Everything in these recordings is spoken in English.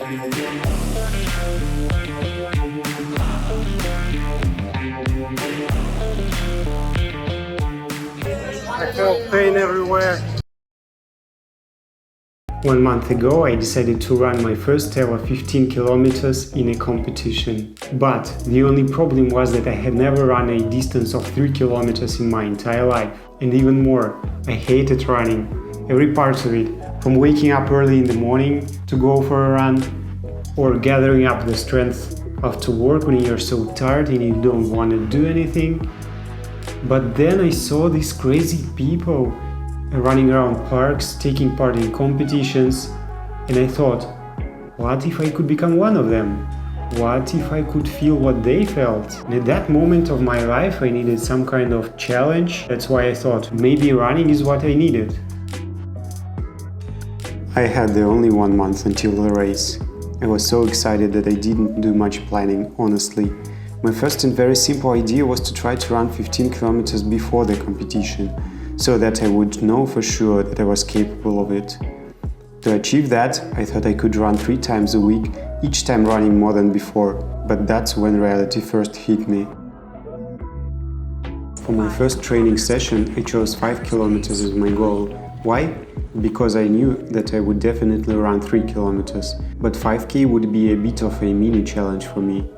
I felt pain everywhere. 1 month ago, I decided to run my first ever 15 kilometers in a competition. But the only problem was that I had never run a distance of 3 kilometers in my entire life. And even more, I hated running. Every part of it, from waking up early in the morning to go for a run, or gathering up the strength after work when you're so tired and you don't want to do anything. But then I saw these crazy people running around parks, taking part in competitions, and I thought, what if I could become one of them? What if I could feel what they felt? And at that moment of my life I needed some kind of challenge. That's why I thought maybe running is what I needed. I had the only 1 month until the race. I was so excited that I didn't do much planning, honestly. My first and very simple idea was to try to run 15 kilometers before the competition, so that I would know for sure that I was capable of it. To achieve that, I thought I could run 3 times a week, each time running more than before, but that's when reality first hit me. For my first training session, I chose 5 kilometers as my goal. Why? Because I knew that I would definitely run 3 kilometers, but 5K would be a bit of a mini challenge for me.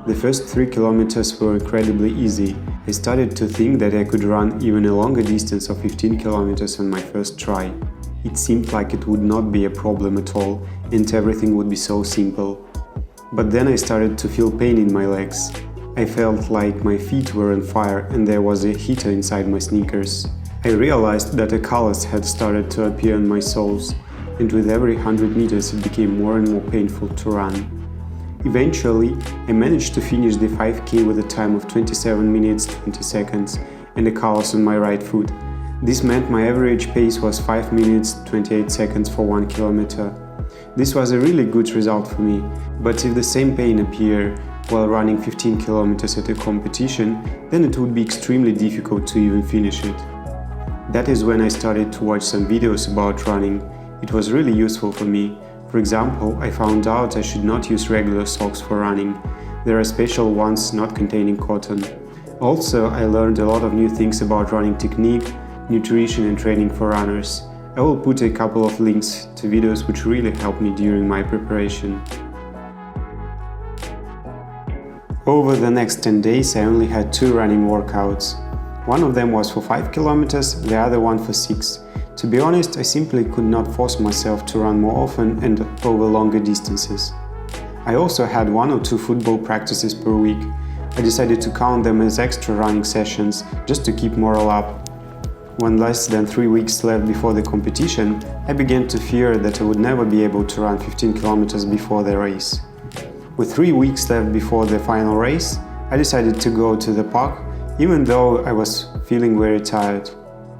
The first 3 kilometers were incredibly easy. I started to think that I could run even a longer distance of 15 kilometers on my first try. It seemed like it would not be a problem at all, and everything would be so simple. But then I started to feel pain in my legs. I felt like my feet were on fire and there was a heater inside my sneakers. I realized that a callus had started to appear on my soles, and with every 100 meters it became more and more painful to run. Eventually, I managed to finish the 5K with a time of 27 minutes 20 seconds and a callus on my right foot. This meant my average pace was 5 minutes 28 seconds for 1 kilometer. This was a really good result for me, but if the same pain appeared while running 15 kilometers at a competition, then it would be extremely difficult to even finish it. That is when I started to watch some videos about running. It was really useful for me. For example, I found out I should not use regular socks for running. There are special ones not containing cotton. Also, I learned a lot of new things about running technique, nutrition and training for runners. I will put a couple of links to videos which really helped me during my preparation. Over the next 10 days I only had 2 running workouts. One of them was for 5 kilometers, the other one for 6. To be honest, I simply could not force myself to run more often and over longer distances. I also had 1 or 2 football practices per week. I decided to count them as extra running sessions, just to keep morale up. When less than 3 weeks left before the competition, I began to fear that I would never be able to run 15 kilometers before the race. With 3 weeks left before the final race, I decided to go to the park, even though I was feeling very tired.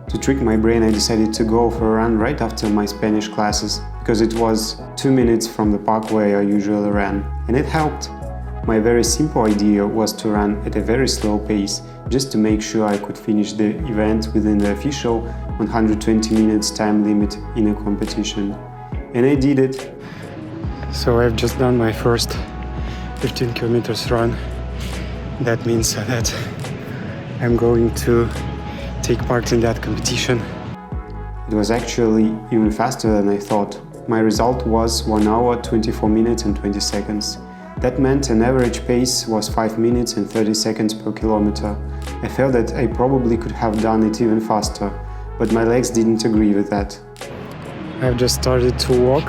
To trick my brain, I decided to go for a run right after my Spanish classes, because it was 2 minutes from the park where I usually ran, and it helped. My very simple idea was to run at a very slow pace, just to make sure I could finish the event within the official 120 minutes time limit in a competition. And I did it. So I've just done my first 15 kilometers run. That means that I'm going to take part in that competition. It was actually even faster than I thought. My result was 1 hour, 24 minutes and 20 seconds. That meant an average pace was 5 minutes and 30 seconds per kilometer. I felt that I probably could have done it even faster, but my legs didn't agree with that. I've just started to walk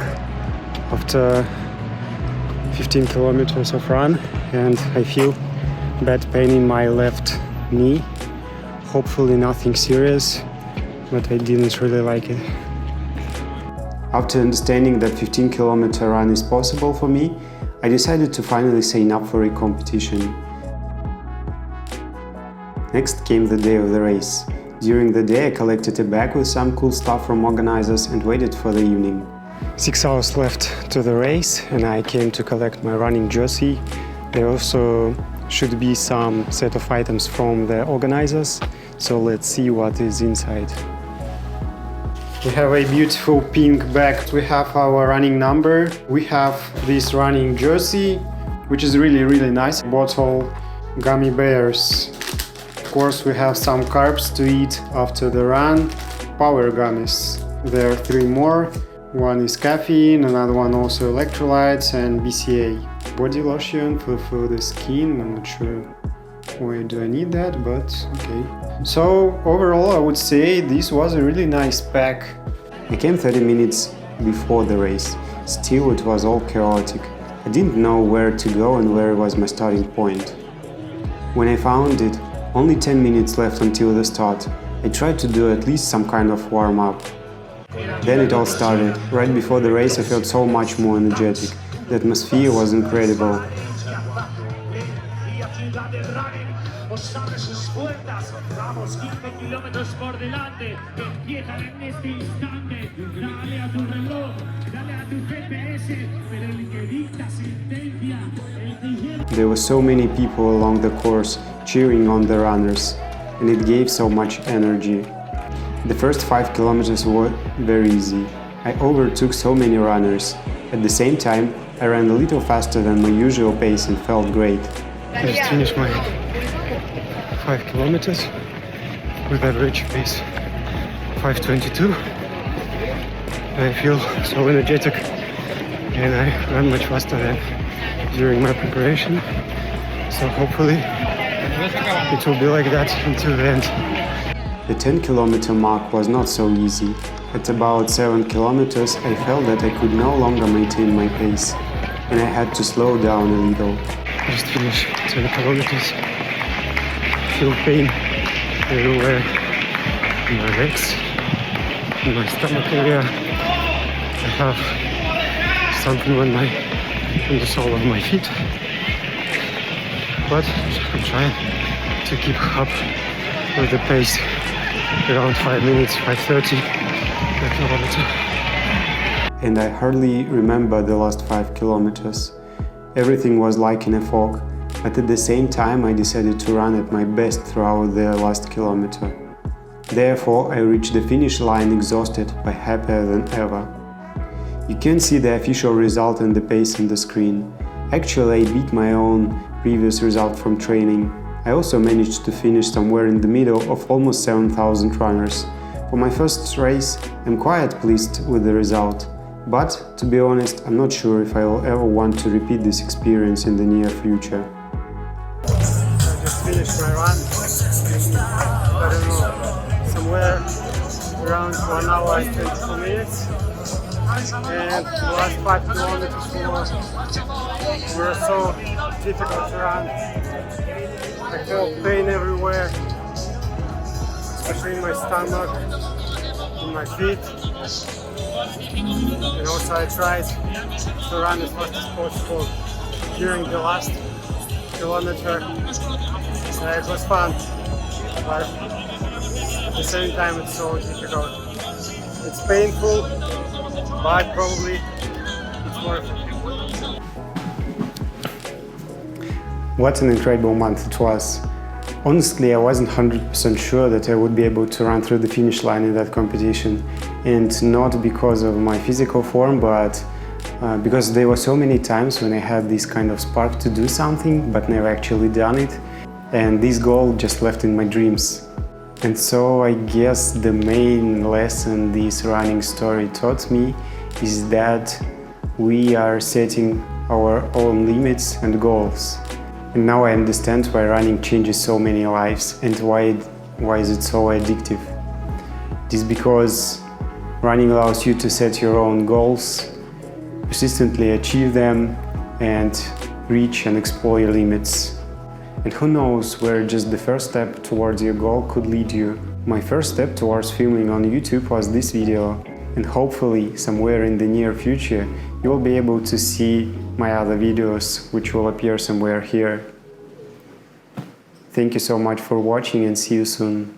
after 15 kilometers of run, and I feel bad pain in my left knee. Hopefully nothing serious, but I didn't really like it. After understanding that 15-kilometer run is possible for me, I decided to finally sign up for a competition. Next came the day of the race. During the day I collected a bag with some cool stuff from organizers and waited for the evening. 6 hours left to the race and I came to collect my running jersey. There also should be some set of items from the organizers, so let's see what is inside. We have a beautiful pink bag. We have our running number. We have this running jersey, which is really nice. Bottle, gummy bears. Of course, we have some carbs to eat after the run. Power gummies. There are 3 more. One is caffeine, another one also electrolytes and BCA. Body lotion for the skin. I'm not sure why do I need that, but okay. So overall, I would say this was a really nice pack. I came 30 minutes before the race. Still, it was all chaotic. I didn't know where to go and where was my starting point. When I found it, only 10 minutes left until the start. I tried to do at least some kind of warm-up. Then it all started. Right before the race, I felt so much more energetic. The atmosphere was incredible. There were so many people along the course cheering on the runners, and it gave so much energy. The first 5 kilometers were very easy. I overtook so many runners. At the same time, I ran a little faster than my usual pace and felt great. I just finished my 5 kilometers with average pace 5:22. I feel so energetic and I run much faster than during my preparation. So hopefully it will be like that until the end. The 10-kilometer mark was not so easy. At about 7 kilometers, I felt that I could no longer maintain my pace, and I had to slow down a little. Just finished 10 kilometers. Feel pain everywhere in my legs, in my stomach area. I have something on the sole of my feet, but I'm trying to keep up with the pace around 5 minutes, 5:30 per kilometer. And I hardly remember the last 5 kilometers. Everything was like in a fog, but at the same time I decided to run at my best throughout the last kilometer. Therefore, I reached the finish line exhausted but happier than ever. You can see the official result and the pace on the screen. Actually, I beat my own previous result from training. I also managed to finish somewhere in the middle of almost 7,000 runners. For my first race, I'm quite pleased with the result. But, to be honest, I'm not sure if I will ever want to repeat this experience in the near future. I just finished my run. I don't know, somewhere around 1 hour and 22 minutes. And the last 5 kilometers were so difficult to run. I felt pain everywhere, especially in my stomach, in my feet. And also I tried to run as fast as possible during the last kilometer. It was fun, but at the same time it's so difficult. It's painful, but probably it's worth it. What an incredible month it was. Honestly, I wasn't 100% sure that I would be able to run through the finish line in that competition. And not because of my physical form, but because there were so many times when I had this kind of spark to do something, but never actually done it. And this goal just left in my dreams. And so I guess the main lesson this running story taught me is that we are setting our own limits and goals. And now I understand why running changes so many lives and why is it so addictive. It is because running allows you to set your own goals, persistently achieve them, and reach and explore your limits. And who knows where just the first step towards your goal could lead you. My first step towards filming on YouTube was this video, and hopefully somewhere in the near future you will be able to see my other videos, which will appear somewhere here. Thank you so much for watching and see you soon.